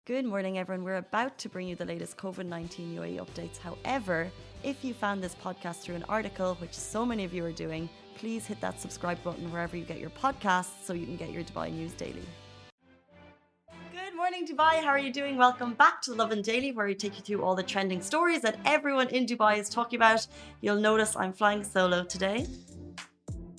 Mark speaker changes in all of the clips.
Speaker 1: Good morning, everyone. We're about to bring you the latest COVID-19 UAE updates. However, if you found this podcast through an article, which so many of you are doing, please hit that subscribe button wherever you get your podcasts so you can get your Dubai news daily. Good morning, Dubai. How are you doing? Welcome back to Lovin Daily, where we take you through all the trending stories that everyone in Dubai is talking about. You'll notice I'm flying solo today.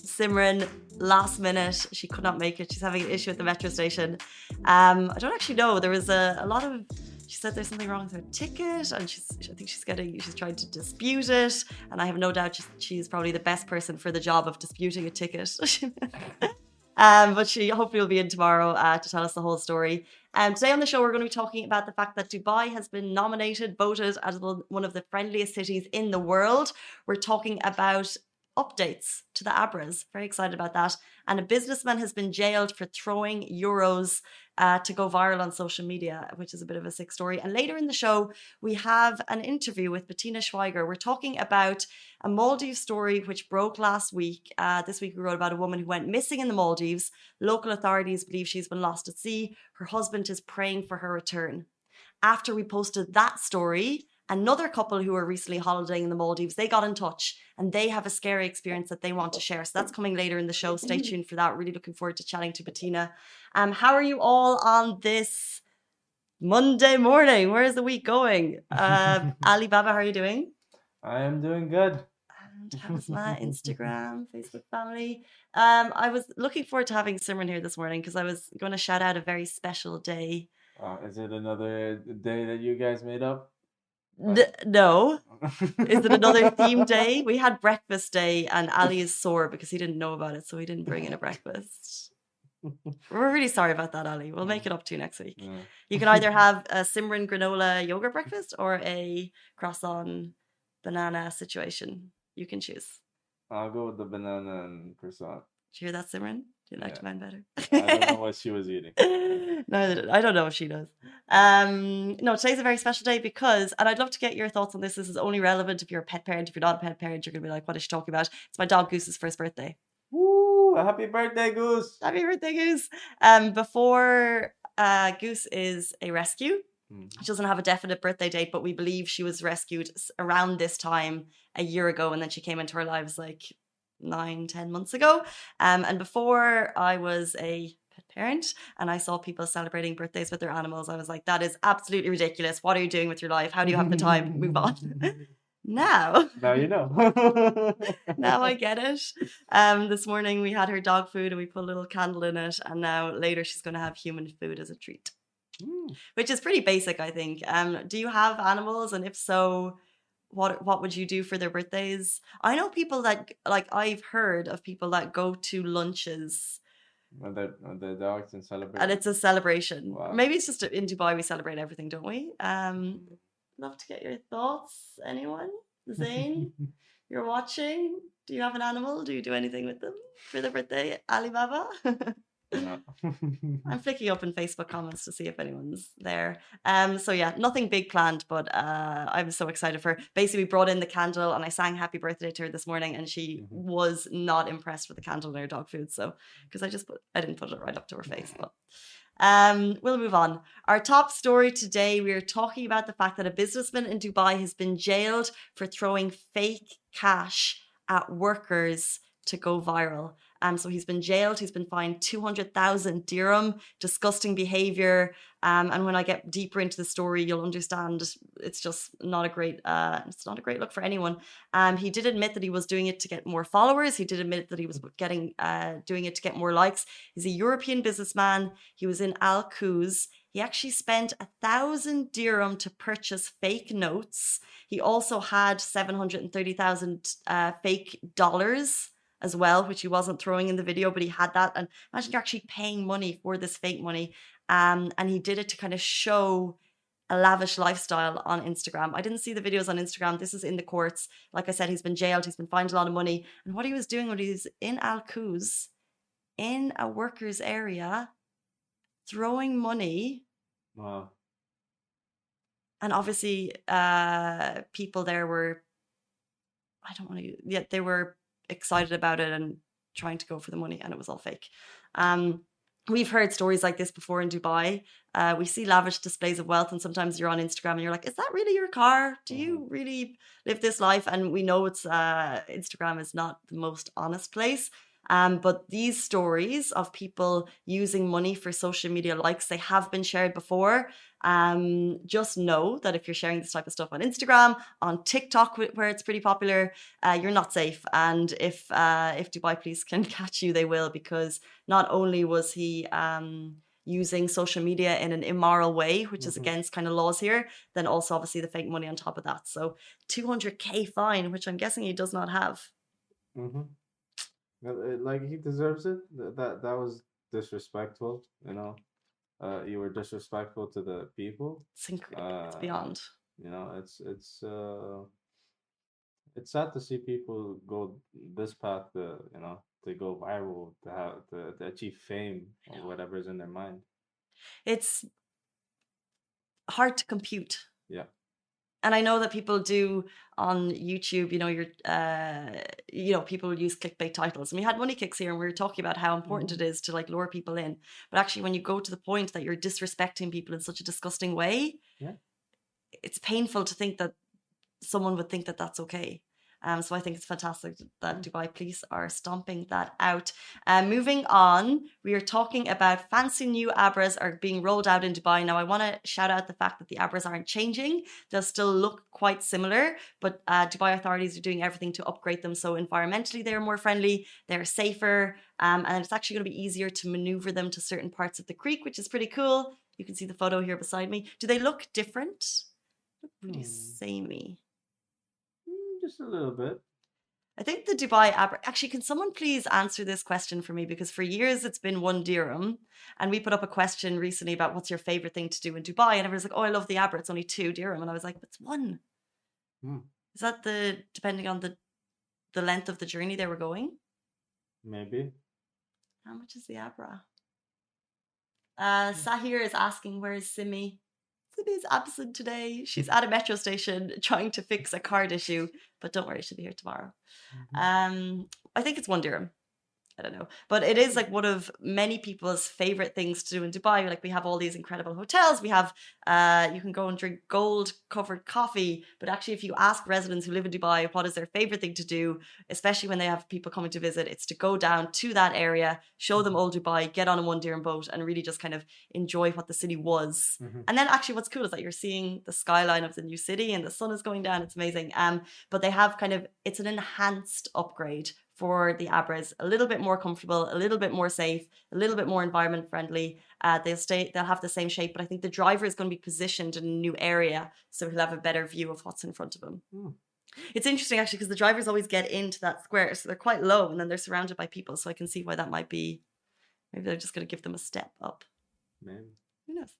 Speaker 1: Simran, last minute, she could not make it. She's having an issue at the metro station. I don't actually know. There was a lot of. She said there's something wrong with her ticket, and I think she's trying to dispute it. And I have no doubt she's probably the best person for the job of disputing a ticket. But she hopefully will be in tomorrow to tell us the whole story. Today on the show, we're going to be talking about the fact that Dubai has been voted as one of the friendliest cities in the world. We're talking about updates to the Abras. Very excited about that. And a businessman has been jailed for throwing euros to go viral on social media, which is a bit of a sick story. And later in the show, we have an interview with Bettina Schweiger. We're talking about a Maldives story which broke last week. This week we wrote about a woman who went missing in the Maldives. Local authorities believe she's been lost at sea. Her husband is praying for her return. After we posted that story, another couple who were recently holidaying in the Maldives, they got in touch and they have a scary experience that they want to share. So that's coming later in the show. Stay tuned for that. Really looking forward to chatting to Bettina. How are you all on this Monday morning? Where is the week going? Ali Baba, how are you doing?
Speaker 2: I am doing good.
Speaker 1: And how's my Instagram, Facebook family? I was looking forward to having Simran here this morning because I was going to shout out a very special day.
Speaker 2: Is it another day that you guys made up?
Speaker 1: No. Is it another theme day? We had breakfast day and Ali is sore because he didn't know about it, so he didn't bring in a breakfast. We're really sorry about that, Ali. We'll make it up to you next week.
Speaker 2: Yeah.
Speaker 1: You can either have a Simran granola yogurt breakfast or a croissant banana situation. You can choose.
Speaker 2: I'll go with the banana and croissant.
Speaker 1: Did you hear that, Simran? Do you like mine better?
Speaker 2: I don't know what she was eating.
Speaker 1: No, I don't know if she does. No, today's a very special day because, and I'd love to get your thoughts on this. This is only relevant if you're a pet parent. If you're not a pet parent, you're going to be like, what is she talking about? It's my dog Goose's first birthday.
Speaker 2: Woo! Happy birthday, Goose!
Speaker 1: Happy birthday, Goose. Before Goose is a rescue. She doesn't have a definite birthday date, but we believe she was rescued around this time a year ago, and then she came into our lives like 9-10 months ago. And before I was a pet parent and I saw people celebrating birthdays with their animals, I was like, that is absolutely ridiculous. What are you doing with your life? How do you have the time? Move on. Now
Speaker 2: you know.
Speaker 1: Now I get it. This morning we had her dog food and we put a little candle in it, and now later she's going to have human food as a treat, which is pretty basic, I think. Do you have animals, and if so, what would you do for their birthdays? I know people that, like, I've heard of people that go to lunches
Speaker 2: When the dogs and celebrate.
Speaker 1: and it's a celebration.
Speaker 2: Wow.
Speaker 1: Maybe it's just in Dubai we celebrate everything, don't we? Love to get your thoughts. Anyone? Zain, you're watching. Do you have an animal? Do you do anything with them for their birthday? Alibaba?
Speaker 2: No.
Speaker 1: I'm flicking up in Facebook comments to see if anyone's there. So yeah, nothing big planned, but I'm so excited for her. Basically, we brought in the candle and I sang happy birthday to her this morning, and she was not impressed with the candle in her dog food. So, because I didn't put it right up to her face, but we'll move on. Our top story today, we are talking about the fact that a businessman in Dubai has been jailed for throwing fake cash at workers to go viral. So he's been jailed. He's been fined 200,000 dirham. Disgusting behavior. And when I get deeper into the story, you'll understand it's just not a great. It's not a great look for anyone. He did admit that he was doing it to get more followers. He did admit that he was doing it to get more likes. He's a European businessman. He was in Al Quoz. He actually spent 1,000 dirham to purchase fake notes. He also had 730,000 fake dollars as well, which he wasn't throwing in the video, but he had that. And imagine you're actually paying money for this fake money. And he did it to kind of show a lavish lifestyle on Instagram. I didn't see the videos on Instagram. This is in the courts. Like I said, he's been jailed. He's been fined a lot of money. And what he was doing when he was in Al Quoz, in a workers' area, throwing money.
Speaker 2: Wow.
Speaker 1: And obviously, people there were, they were excited about it and trying to go for the money, and it was all fake. we've heard stories like this before in Dubai. We see lavish displays of wealth, and sometimes you're on Instagram and you're like, "Is that really your car? Do you really live this life?" And we know it's Instagram is not the most honest place. But these stories of people using money for social media likes, they have been shared before. Just know that if you're sharing this type of stuff on Instagram, on TikTok, where it's pretty popular, you're not safe. And if Dubai police can catch you, they will, because not only was he using social media in an immoral way, which is against kind of laws here, then also obviously the fake money on top of that. So 200K fine, which I'm guessing he does not have.
Speaker 2: Mm-hmm. Like he deserves it. That was disrespectful. You were disrespectful to the people.
Speaker 1: It's beyond.
Speaker 2: It's sad to see people go this path to go viral, to achieve fame or whatever's in their mind.
Speaker 1: It's hard to compute.
Speaker 2: Yeah.
Speaker 1: And I know that people do on YouTube, people use clickbait titles. And we had Money Kicks here and we were talking about how important it is to like lure people in. But actually, when you go to the point that you're disrespecting people in such a disgusting way, it's painful to think that someone would think that that's okay. So I think it's fantastic that Dubai police are stomping that out. Moving on, we are talking about fancy new Abras are being rolled out in Dubai. Now, I want to shout out the fact that the Abras aren't changing. They'll still look quite similar, but Dubai authorities are doing everything to upgrade them. So environmentally, they're more friendly, they're safer, and it's actually going to be easier to maneuver them to certain parts of the creek, which is pretty cool. You can see the photo here beside me. Do they look different? Look pretty samey.
Speaker 2: Just a little bit.
Speaker 1: I think the Dubai Abra. Actually, can someone please answer this question for me? Because for years it's been 1 dirham, and we put up a question recently about what's your favorite thing to do in Dubai, and everyone's like, "Oh, I love the Abra. It's only 2 dirham," and I was like, "It's one." Is that depending on the length of the journey they were going?
Speaker 2: Maybe.
Speaker 1: How much is the Abra? Sahir is asking, "Where is Simi?" Simi is absent today. She's at a metro station trying to fix a card issue, but don't worry, she'll be here tomorrow. I think it's 1 dirham. I don't know, but it is like one of many people's favorite things to do in Dubai. Like we have all these incredible hotels. We have, you can go and drink gold covered coffee. But actually, if you ask residents who live in Dubai what is their favorite thing to do, especially when they have people coming to visit, it's to go down to that area, show them old Dubai, get on a 1 dirham boat, and really just kind of enjoy what the city was. And then actually, what's cool is that you're seeing the skyline of the new city, and the sun is going down. It's amazing. But they have it's an enhanced upgrade for the Abras, a little bit more comfortable, a little bit more safe, a little bit more environment friendly. They'll have the same shape, but I think the driver is going to be positioned in a new area, so he'll have a better view of what's in front of him. It's interesting actually, because the drivers always get into that square, so they're quite low, and then they're surrounded by people. So I can see why that might be. Maybe they're just going to give them a step up.
Speaker 2: Maybe.
Speaker 1: Who knows?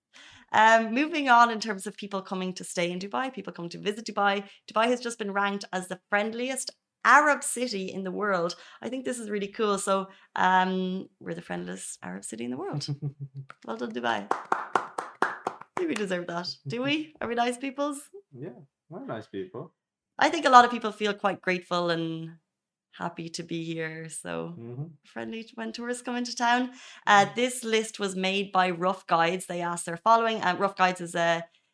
Speaker 1: Moving on, in terms of people coming to stay in Dubai, people coming to visit Dubai. Dubai has just been ranked as the friendliest Arab city in the world. I think this is really cool. So we're the friendliest Arab city in the world. Well done, Dubai. Do we deserve that? Do we? Are we nice peoples?
Speaker 2: Yeah, we're nice people.
Speaker 1: I think a lot of people feel quite grateful and happy to be here. So friendly when tourists come into town. This list was made by Rough Guides. They asked their following. Rough Guides is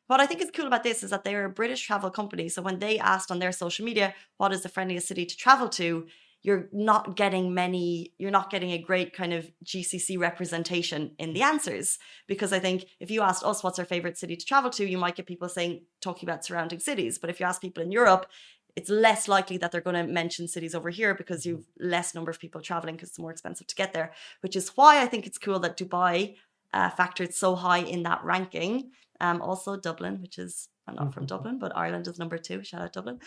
Speaker 1: what I think is cool about this is that they're a British travel company. So when they asked on their social media, what is the friendliest city to travel to? You're not getting a great kind of GCC representation in the answers. Because I think if you asked us what's our favorite city to travel to, you might get people talking about surrounding cities. But if you ask people in Europe, it's less likely that they're going to mention cities over here because you've less number of people traveling because it's more expensive to get there, which is why I think it's cool that Dubai factored so high in that ranking. Also Dublin, which is, I'm not from Dublin, but Ireland is number 2. Shout out Dublin.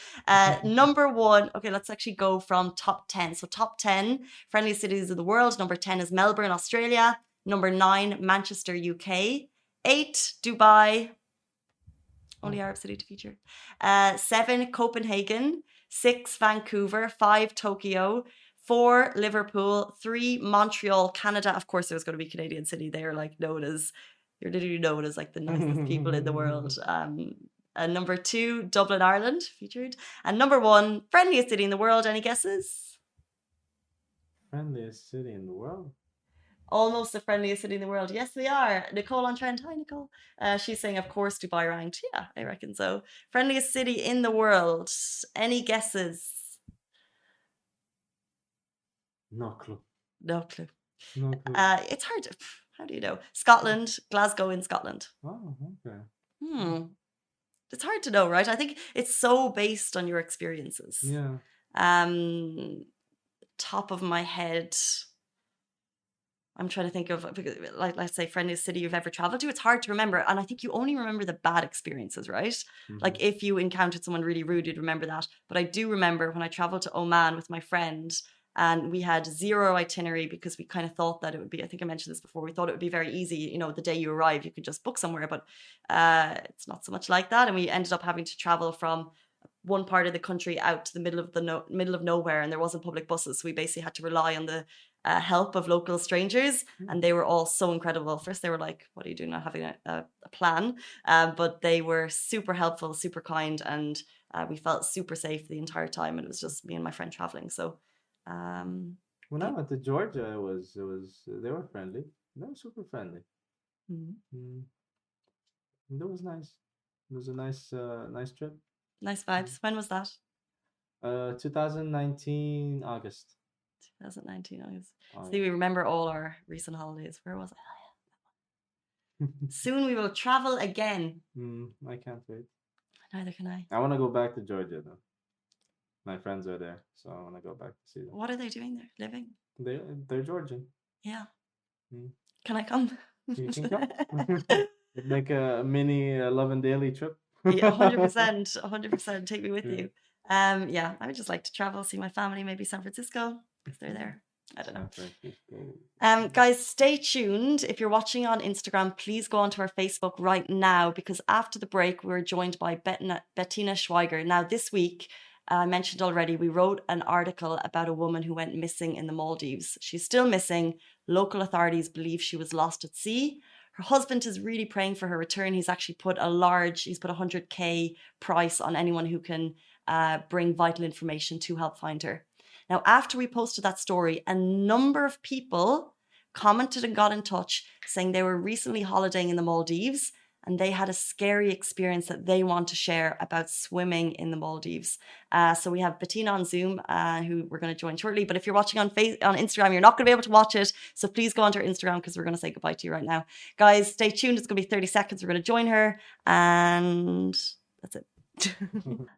Speaker 1: Number 1, okay, let's actually go from top 10. So top 10 friendly cities in the world. Number 10 is Melbourne, Australia. Number 9, Manchester, UK. 8, Dubai. Only Arab city to feature. 7, Copenhagen. 6, Vancouver. 5, Tokyo. 4, Liverpool. 3, Montreal, Canada. Of course, there's going to be Canadian city there, you're literally known as like the nicest people in the world. And number 2, Dublin, Ireland, featured. And number 1, friendliest city in the world. Any guesses?
Speaker 2: Friendliest city in the world?
Speaker 1: Almost the friendliest city in the world. Yes, they are. Nicole on Trent. Hi, Nicole. She's saying, of course, Dubai ranked. Yeah, I reckon so. Friendliest city in the world. Any guesses?
Speaker 2: No clue.
Speaker 1: No clue.
Speaker 2: No clue.
Speaker 1: It's hard to. How do you know? Scotland, Glasgow in Scotland.
Speaker 2: Oh, okay.
Speaker 1: It's hard to know, right? I think it's so based on your experiences.
Speaker 2: Yeah.
Speaker 1: Top of my head, I'm trying to think of, like, let's say, friendliest city you've ever traveled to. It's hard to remember. And I think you only remember the bad experiences, right? Like if you encountered someone really rude, you'd remember that. But I do remember when I traveled to Oman with my friend and we had zero itinerary because we kind of thought that it would be, I think I mentioned this before, we thought it would be very easy. You know, the day you arrive, you can just book somewhere, but it's not so much like that. And we ended up having to travel from one part of the country out to the middle of nowhere, and there wasn't public buses, so we basically had to rely on the help of local strangers, and they were all so incredible. First they were like, what are you doing, not having a plan, but they were super helpful, super kind, and we felt super safe the entire time, and it was just me and my friend traveling. So
Speaker 2: when I went to Georgia, it was they were friendly. They were super friendly. It was nice. It was a nice trip.
Speaker 1: Nice vibes. When was that?
Speaker 2: 2019 August.
Speaker 1: 2019 August. See, we remember all our recent holidays. Where was I? Soon we will travel again.
Speaker 2: I can't wait.
Speaker 1: Neither can I.
Speaker 2: I want to go back to Georgia though. My friends are there, so I want to go back to see them.
Speaker 1: What are they doing there? Living?
Speaker 2: They're Georgian.
Speaker 1: Yeah. Can I come?
Speaker 2: You can come. Make a mini Lovin Daily trip.
Speaker 1: Yeah, 100%. 100%. Take me with you. Yeah, I would just like to travel, see my family, maybe San Francisco, if they're there. I don't know. Guys, stay tuned. If you're watching on Instagram, please go onto our Facebook right now, because after the break, we're joined by Bettina Schweiger. Now, this week, I mentioned already, we wrote an article about a woman who went missing in the Maldives. She's still missing. Local authorities believe she was lost at sea. Her husband is really praying for her return. He's actually put a 100K price on anyone who can bring vital information to help find her. Now, after we posted that story, a number of people commented and got in touch saying they were recently holidaying in the Maldives and they had a scary experience that they want to share about swimming in the Maldives. So we have Bettina on Zoom, who we're going to join shortly. But if you're watching on Instagram, you're not going to be able to watch it. So please go onto her Instagram, because we're going to say goodbye to you right now. Guys, stay tuned. It's going to be 30 seconds. We're going to join her. And that's it.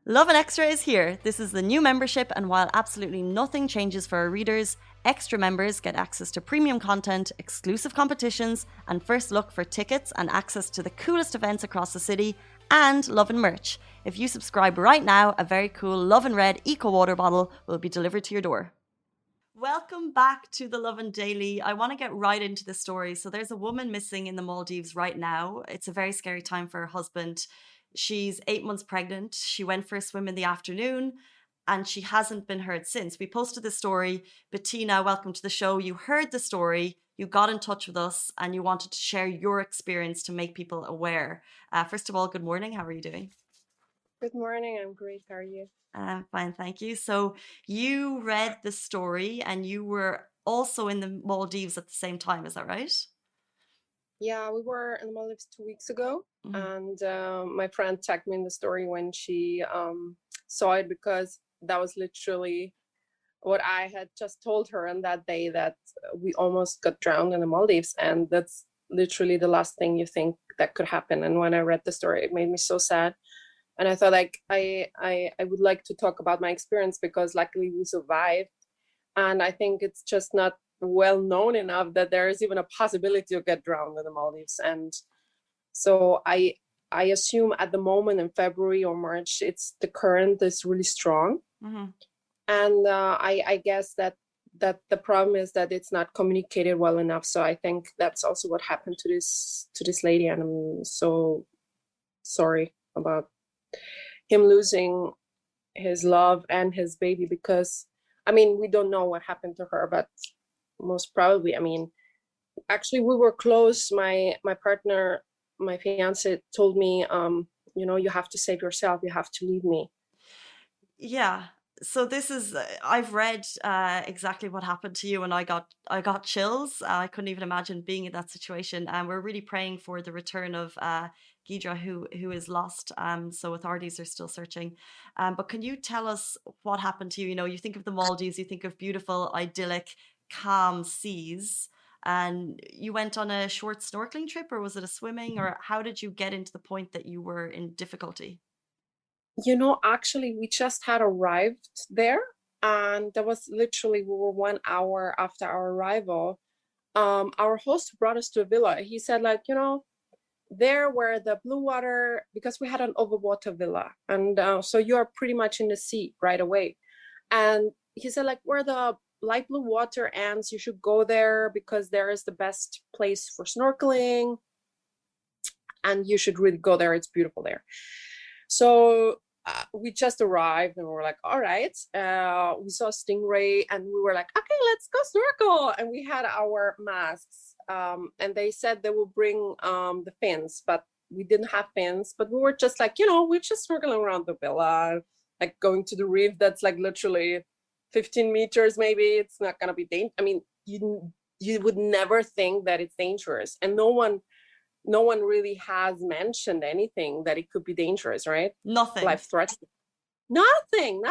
Speaker 1: Lovin Extra is here. This is the new membership, and while absolutely nothing changes for our readers, extra members get access to premium content, exclusive competitions, and first look for tickets and access to the coolest events across the city, and Lovin merch. If you subscribe right now, a very cool Lovin Red Eco Water bottle will be delivered to your door. Welcome back to the Lovin Daily. I want to get right into the story. So there's a woman missing in the Maldives right now. It's a very scary time for her husband. She's 8 months pregnant. She went for a swim in the afternoon and she hasn't been heard since. We posted the story. Bettina, welcome to the show. You heard the story, you got in touch with us, and you wanted to share your experience to make people aware. First of all, good morning. How are you doing?
Speaker 3: Good morning. I'm great. How are you?
Speaker 1: I'm fine, thank you. So you read the story and you were also in the Maldives at the same time. Is that right?
Speaker 3: Yeah, we were in the Maldives 2 weeks ago, and my friend tagged me in the story when she saw it, because that was literally what I had just told her on that day, that we almost got drowned in the Maldives, and that's literally the last thing you think that could happen. And when I read the story, it made me so sad, and I thought, like, I would like to talk about my experience, because luckily we survived, and I think it's just not well known enough that there is even a possibility to get drowned in the Maldives. And so I assume at the moment in February or March, it's the current is really strong. And I guess that the problem is that it's not communicated well enough. So I think that's also what happened to this lady, and I'm so sorry about him losing his love and his baby, because I mean, we don't know what happened to her, but most probably, I mean, actually we were close. My partner, my fiance, told me, you know, you have to save yourself, you have to leave me.
Speaker 1: Yeah. So this is I've read exactly what happened to you, and I got chills. I couldn't even imagine being in that situation. And we're really praying for the return of Gidra, who is lost. So authorities are still searching. But can you tell us what happened to you? You know, you think of the Maldives, you think of beautiful, idyllic, calm seas. And you went on a short snorkeling trip, or was it a swimming, or how did you get into the point that you were in difficulty?
Speaker 3: Actually, we just had arrived there, and that was literally, we were 1 hour after our arrival. Our host brought us to a villa. He said, like, there where the blue water, because we had an overwater villa, and so you're pretty much in the sea right away. And he said, like, where the light blue water ends, you should go there because there is the best place for snorkeling, and you should really go there. It's beautiful there. So we just arrived and we were like, all right. We saw a stingray and we were like, okay, let's go snorkel. And we had our masks. And they said they will bring the fins, but we didn't have fins. But we were just like, we're just snorkeling around the villa, like going to the reef that's like literally 15 meters maybe. It's not going to be dangerous. I mean, you would never think that it's dangerous. And no one really has mentioned anything that it could be dangerous, right?
Speaker 1: Nothing.
Speaker 3: Life threatening. Nothing.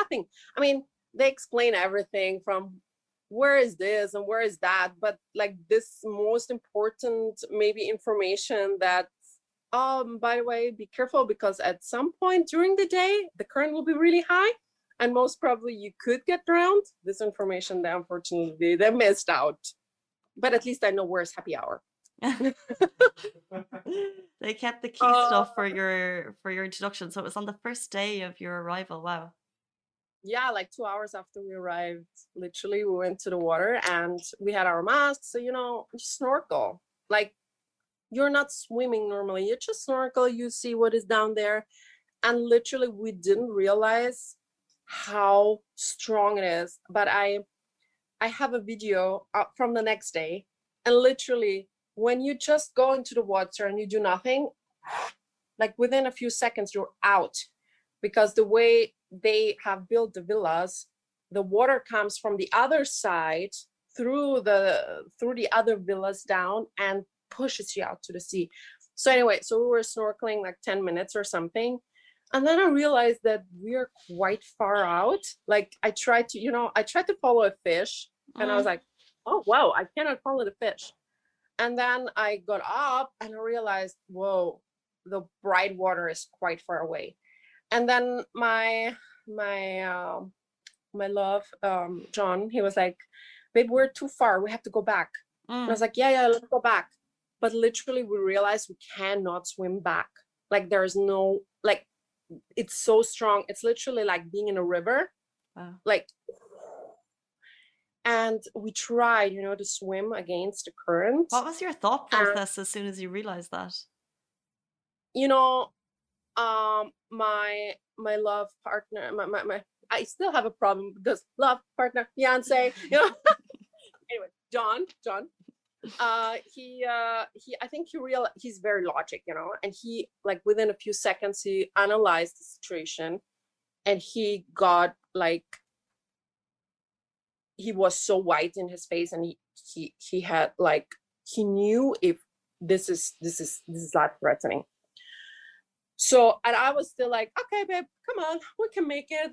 Speaker 3: I mean, they explain everything from where is this and where is that, but like this most important maybe information that, by the way, be careful because at some point during the day, the current will be really high and most probably you could get drowned. This information, they unfortunately, they missed out. But at least I know where's happy hour.
Speaker 1: They kept the key stuff for your introduction, so it was on the first day of your arrival. Wow.
Speaker 3: Yeah, like 2 hours after we arrived, literally we went to the water and we had our masks. So you snorkel, like you're not swimming normally, you just snorkel, you see what is down there. And literally we didn't realize how strong it is. But I have a video from the next day, and literally when you just go into the water and you do nothing, like within a few seconds you're out, because the way they have built the villas, the water comes from the other side through the other villas down and pushes you out to the sea. So anyway, so we were snorkeling like 10 minutes or something, and then I realized that we're quite far out. Like I tried to follow a fish, and I was like, oh wow, I cannot follow the fish. And then I got up and I realized, whoa, the bright water is quite far away. And then my love, John, he was like, babe, we're too far, we have to go back. And I was like, yeah, let's go back. But literally we realized we cannot swim back. Like there's no, like, it's so strong. It's literally like being in a river.
Speaker 1: Wow.
Speaker 3: Like, and we tried, to swim against the current.
Speaker 1: What was your thought process as soon as you realized that?
Speaker 3: My love partner, my I still have a problem because love partner, fiance, Anyway, John, he I think he's very logic, and he, like, within a few seconds he analyzed the situation, and he got like, he was so white in his face, and he had like, he knew if this is life threatening. So, and I was still like, okay, babe, come on, we can make it.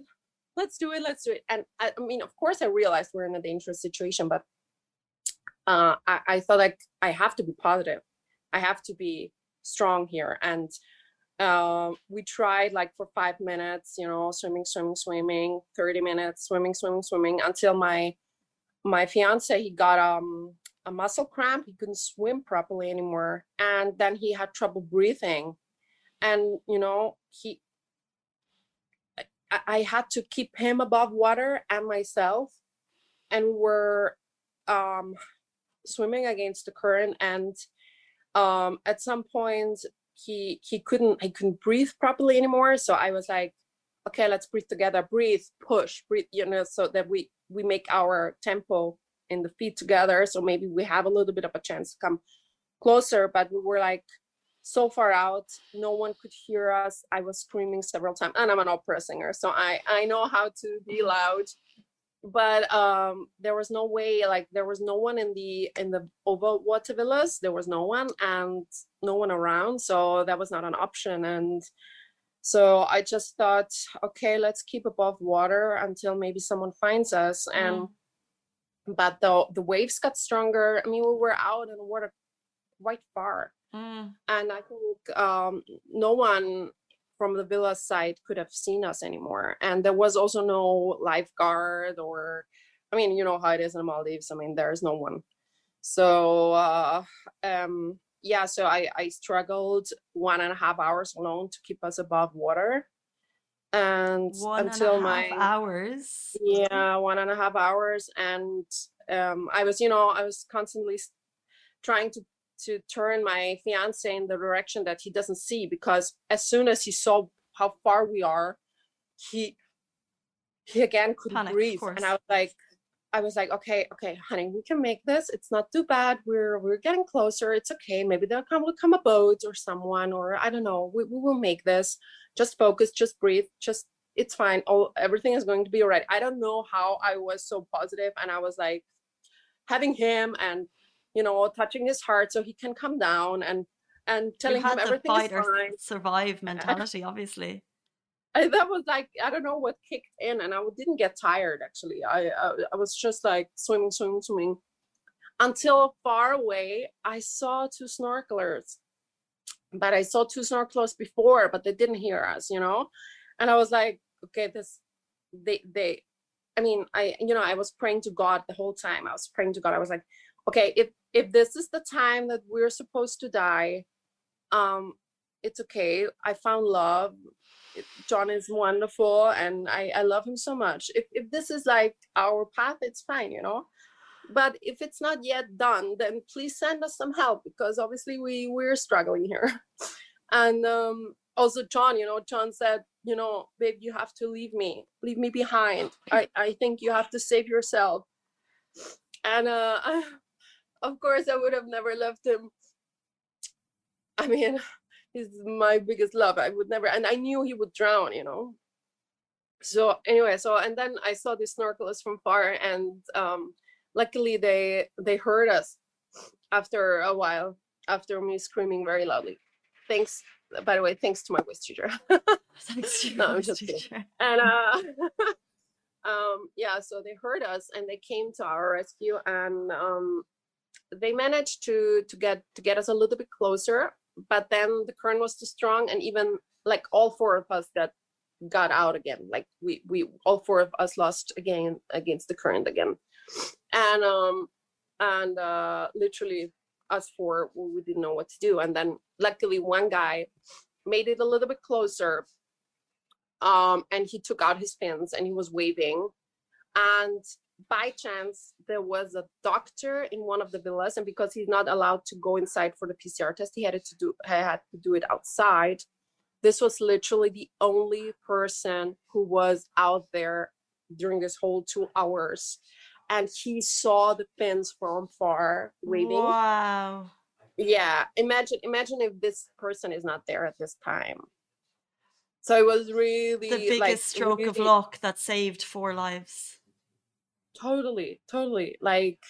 Speaker 3: Let's do it. And I mean, of course I realized we're in a dangerous situation, but I thought, like, I have to be positive. I have to be strong here. And we tried like for 5 minutes, swimming, 30 minutes, swimming until my fiance, he got a muscle cramp. He couldn't swim properly anymore. And then he had trouble breathing. And, I had to keep him above water and myself. And we were swimming against the current. And at some point, he couldn't breathe properly anymore. So I was like, okay, let's breathe together, breathe, push, breathe, so that we make our tempo in the feet together. So maybe we have a little bit of a chance to come closer. But we were like so far out, no one could hear us. I was screaming several times, and I'm an opera singer, so I know how to be loud. But there was no way, like there was no one in the overwater villas. There was no one, and no one around, so that was not an option. And so I just thought, okay, let's keep above water until maybe someone finds us. And but the waves got stronger. I mean, we were out in the water quite far, and I think no one from the villa side could have seen us anymore. And there was also no lifeguard, or, I mean, you know how it is in the Maldives. I mean, there's no one. So yeah, so I struggled 1.5 hours alone to keep us above water. And until
Speaker 1: 1.5 hours.
Speaker 3: Yeah, 1.5 hours. And I was constantly trying to turn my fiance in the direction that he doesn't see, because as soon as he saw how far we are, he again couldn't
Speaker 1: Panic,
Speaker 3: breathe. And I was like, okay, honey, we can make this. It's not too bad. We're getting will It's okay. Maybe will come a boat or someone, or I don't know. We will make this. Just focus, just breathe, it's fine. Oh, everything is going to be all right. I don't know how I was so positive, and I was like having him and touching his heart so he can come down, and telling him everything is fine.
Speaker 1: Survive mentality, obviously.
Speaker 3: That was like, I don't know what kicked in, and I didn't get tired actually. I was just like swimming until far away I saw 2 snorkelers. But I saw 2 snorkelers before, but they didn't hear us, and I was like, okay, I was praying to God the whole time. I was praying to God. I was like, okay, if this is the time that we're supposed to die, it's okay. I found love. John is wonderful, and I love him so much. If this is like our path, it's fine, But if it's not yet done, then please send us some help, because obviously we're struggling here. And also John, John said, babe, you have to leave me behind. I think you have to save yourself. And of course I would have never left him. I mean, he's my biggest love. I would never, and I knew he would drown, So anyway, and then I saw the snorkelers from far, and luckily they heard us after a while, after me screaming very loudly. Thanks, by the way, thanks to my voice teacher.
Speaker 1: Thanks to your
Speaker 3: No, I'm
Speaker 1: voice
Speaker 3: just
Speaker 1: teacher.
Speaker 3: kidding. And yeah, so they heard us and they came to our rescue, and they managed to get us a little bit closer, but then the current was too strong, and even like all 4 of us got out again. Like we all 4 of us lost again against the current again. And literally us 4, we didn't know what to do. And then luckily one guy made it a little bit closer, and he took out his fins and he was waving, and by chance there was a doctor in one of the villas, and because he's not allowed to go inside for the PCR test, he had to do it outside. This was literally the only person who was out there during this whole 2 hours, and he saw the fins from far waving.
Speaker 1: Wow.
Speaker 3: Yeah, imagine if this person is not there at this time. So it was really
Speaker 1: the biggest stroke of luck that saved 4 lives.
Speaker 3: Totally. Like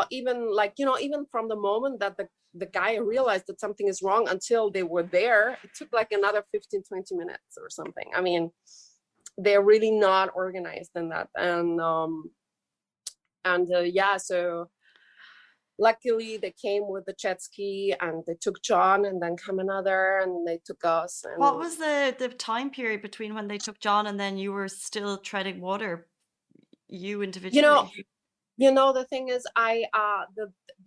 Speaker 3: even from the moment that the guy realized that something is wrong until they were there, it took like another 15-20 minutes or something. I mean, they're really not organized in that. And yeah, so luckily they came with the jet ski, and they took John, and then come another, and they took us. And
Speaker 1: what was the time period between when they took John and then you were still treading water, you individually?
Speaker 3: The thing is,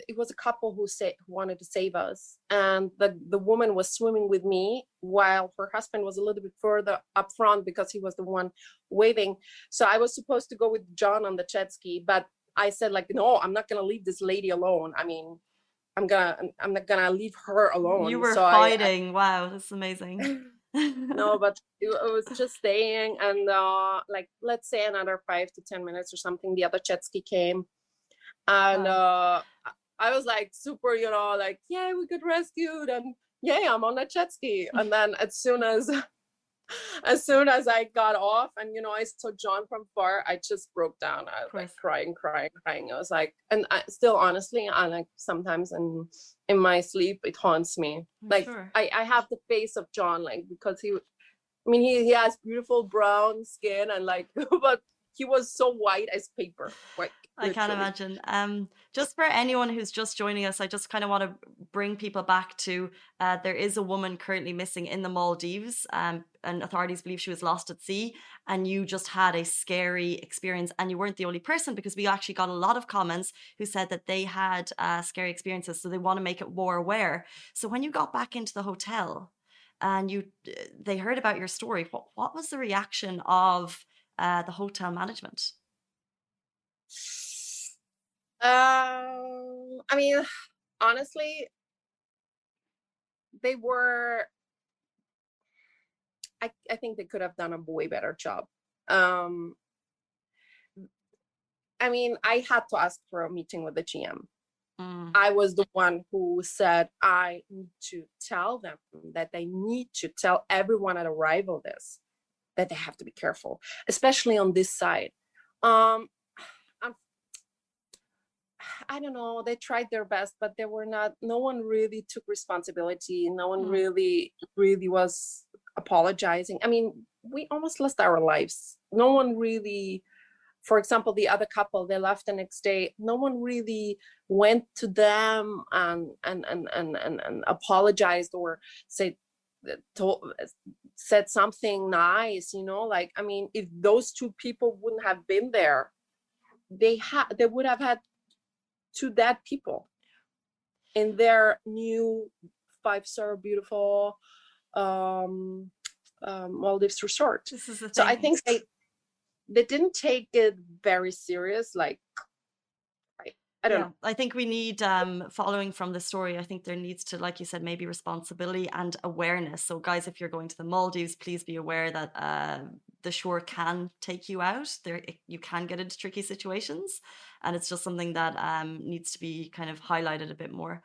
Speaker 3: it was a couple who wanted to save us, and the woman was swimming with me while her husband was a little bit further up front because he was the one waving. So I was supposed to go with John on the jet ski, but I said, like, no, I'm not gonna leave this lady alone. I mean, I'm not gonna leave her alone.
Speaker 1: You were fighting. Wow, that's amazing.
Speaker 3: No, but it was just staying, and like, let's say another 5 to 10 minutes or something, the other jet ski came, and I was like super, like, yeah, we got rescued, and yeah, I'm on a jet ski. And then as soon as I got off and, I saw John from far, I just broke down. I was like crying. I was like, and I still, honestly, I like sometimes in my sleep, it haunts me. Like I have the face of John, like, because he has beautiful brown skin and like, but he was so white as paper. Like,
Speaker 1: I can't imagine. Just for anyone who's just joining us, I just kind of want to bring people back to there is a woman currently missing in the Maldives, and authorities believe she was lost at sea. And you just had a scary experience, and you weren't the only person, because we actually got a lot of comments who said that they had scary experiences, so they want to make it more aware. So when you got back into the hotel and they heard about your story, what was the reaction of the hotel management?
Speaker 3: I mean, honestly, they were, I think they could have done a way better job. I mean, I had to ask for a meeting with the GM. I was the one who said, I need to tell them that they need to tell everyone at arrival this, that they have to be careful, especially on this side. I don't know, they tried their best, but no one really took responsibility. No one really was apologizing. I mean, we almost lost our lives. No one really, for example, the other couple, they left the next day. No one really went to them and apologized or said something nice, like, I mean, if those two people wouldn't have been there, they would have had 2 dead people in their new 5-star beautiful Maldives resort.
Speaker 1: This is the thing.
Speaker 3: So I think they didn't take it very serious. Like, I don't know.
Speaker 1: I think we need, following from the story, I think there needs to, like you said, maybe responsibility and awareness. So guys, if you're going to the Maldives, please be aware that the shore can take you out. You can get into tricky situations. And it's just something that needs to be kind of highlighted a bit more.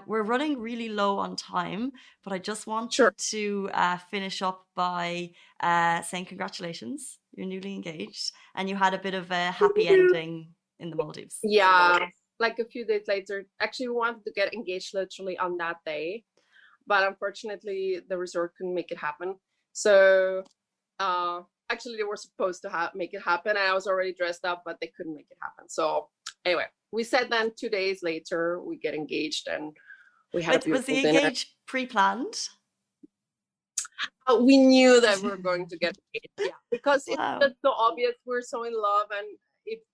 Speaker 1: We're running really low on time, but I just wanted to finish up by saying congratulations. You're newly engaged and you had a bit of a happy ending in the Maldives.
Speaker 3: Yeah, like a few days later. Actually, we wanted to get engaged literally on that day, but unfortunately the resort couldn't make it happen. So actually they were supposed to make it happen, and I was already dressed up, but they couldn't make it happen. So anyway, we said then 2 days later we get engaged, and we had a beautiful dinner. Was the engagement
Speaker 1: pre-planned?
Speaker 3: We knew that we were going to get engaged, because it's just so obvious. We're so in love, and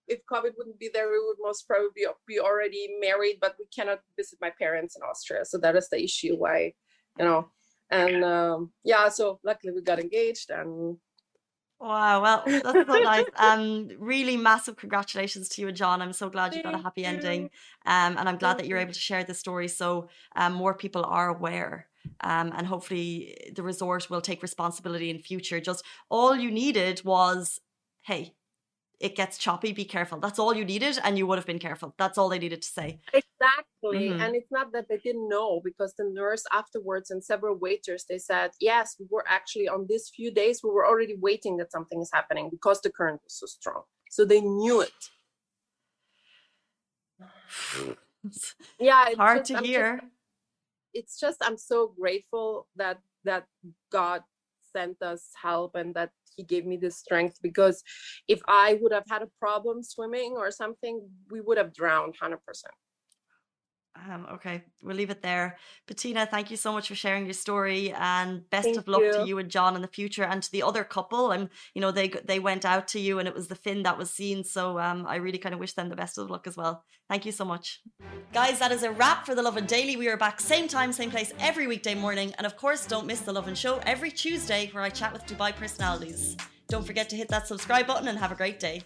Speaker 3: if COVID wouldn't be there, we would most probably be already married, but we cannot visit my parents in Austria. So that is the issue why, and so luckily we got engaged. And
Speaker 1: wow, well, that's so nice. Really massive congratulations to you and John. I'm so glad you got a happy ending. And I'm glad that you're able to share this story so more people are aware. And hopefully the resort will take responsibility in future. Just all you needed was, hey, it gets choppy, be careful. That's all you needed, and you would have been careful. That's all they needed to say.
Speaker 3: Exactly. And it's not that they didn't know, because the nurse afterwards and several waiters, they said, yes, we were actually on these few days, we were already waiting that something is happening because the current was so strong. So they knew it.
Speaker 1: It's hard to hear.
Speaker 3: It's just, I'm so grateful that God sent us help and that he gave me the strength, because if I would have had a problem swimming or something, we would have drowned 100%.
Speaker 1: Okay, we'll leave it there. Bettina, thank you so much for sharing your story, and best of luck to you and John in the future, and to the other couple. And they went out to you, and it was the fin that was seen. So I really kind of wish them the best of luck as well. Thank you so much. Guys, that is a wrap for the Lovin Daily. We are back same time, same place every weekday morning. And of course, don't miss the Lovin Show every Tuesday, where I chat with Dubai personalities. Don't forget to hit that subscribe button and have a great day.